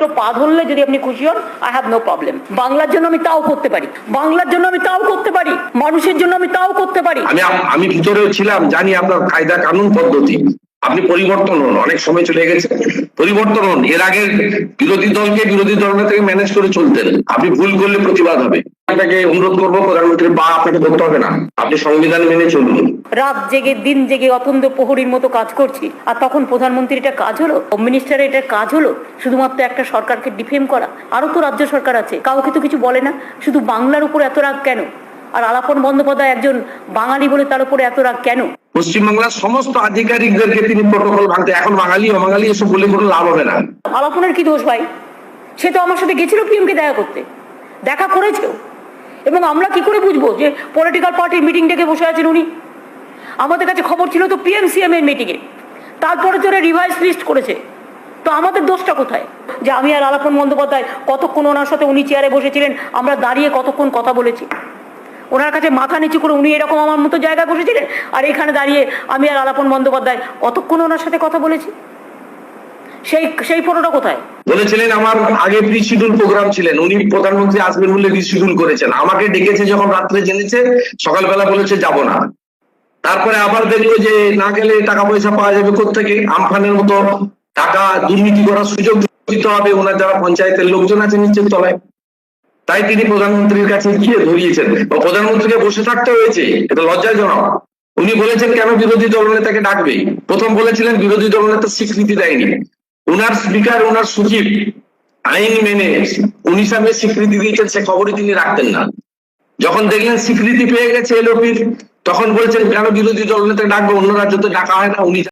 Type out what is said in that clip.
দুটো পা ধরলে যদি আপনি খুশি হন, আই হ্যাভ নো প্রবলেম। বাংলার জন্য আমি তাও করতে পারি, বাংলার জন্য আমি তাও করতে পারি, মানুষের জন্য আমি তাও করতে পারি। আমি ভিতরেও ছিলাম, জানি আপনার কায়দা কানুন পদ্ধতি। আপনি পরিবর্তন হন, অনেক সময় চলে গেছে, পরিবর্তন হন। এর আগে বিরোধী দলকে বিরোধী দলের থেকে ম্যানেজ করে চলতেন। আপনি ভুল করলে প্রতিবাদ হবে। আপনাকে অনুরোধ করবো, প্রধানমন্ত্রী বা আপনাকে বলতে হবে না, আপনি সংবিধান মেনে চলুন। রাত জেগে দিন জেগে অতন্দ্র প্রহরীর মতো কাজ করছি, আর তখন প্রধানমন্ত্রীর এটা কাজ হলো, হোম মিনিস্টারের এটা কাজ হলো শুধুমাত্র একটা সরকারকে ডিফেম করা? আরো তো রাজ্য সরকার আছে, কাউকে তো কিছু বলে না, শুধু বাংলার উপর এত রাগ কেন? আর আলাপন বন্দ্যোপাধ্যায় একজন বাঙালি বলে তার উপরে এত রাগ কেন? পশ্চিমবাংলার সমস্ত আধিকারিকদেরকে তিনি প্রটোকল ভাঙতে, এখন বাঙালি অবাঙালি এসব বলে কোনো লাভ হবে না। আলাপনের কি দোষ ভাই? সে তো আমার সাথে গেছিল পিএমকে দেখা করতে, দেখা করেছেও। এবং আমরা কি করে বুঝবো যে পলিটিক্যাল পার্টির মিটিং ডেকে বসে আছেন উনি? আমাদের কাছে খবর ছিল তো পিএমসিএম এর মিটিংয়ে, তারপরে তো রিভাইজ লিস্ট করেছে। তো আমাদের দোষটা কোথায় যে আমি আর আলাপন বন্দ্যোপাধ্যায় কতক্ষণ ওনার সাথে, উনি চেয়ারে বসেছিলেন, আমরা দাঁড়িয়ে কতক্ষণ কথা বলেছি? ওনার কাছে মাথা নিচু করে উনি এরকম আমার মতো জায়গায় বসেছিলেন, আর এখানে দাঁড়িয়ে আমি আর আলাপন বন্দ্যোপাধ্যায় কতক্ষণ ওনার সাথে কথা বলেছি? সেই ফটোটা কোথায়? বলেছিলেন আমার আগে প্রি শিডিউল প্রোগ্রাম ছিলেন, উনি প্রধানমন্ত্রী আসবেন বলে রিশিডিউল করেছেন। আমাকে ডেকেছে, যখন রাত্রে জেনেছে, সকালবেলা বলেছে যাব না। তারপরে আবার দেখলো যে না গেলে টাকা পয়সা পাওয়া যাবে কোত্থেকে, আমফানের মতো টাকা দুর্নীতি করার সুযোগ দিতে হবে ওনার যারা পঞ্চায়েতের লোকজন আছে নিচের তলায়। তাই তিনি প্রধানমন্ত্রীর কাছে গিয়ে ধরিয়েছেন, প্রধানমন্ত্রীকে বসে থাকতে হয়েছে, এটা লজ্জাজনক। উনি বলেছেন কেন বিরোধী দলনেতাকে ডাকবে? প্রথম বলেছিলেন বিরোধী দলনেতা স্বীকৃতি দেয়নি। উনার স্পিকার, উনার সচিব আইন মেনে 19 মে স্বীকৃতি দিয়েছেন, সে খবরই তিনি রাখতেন না। যখন দেখলেন স্বীকৃতি পেয়ে গেছে এলওপির, তখন বলছেন কেন বিরোধী দলনেতাকে ডাকবো, অন্য রাজ্যতে ডাকা হয় না। উনি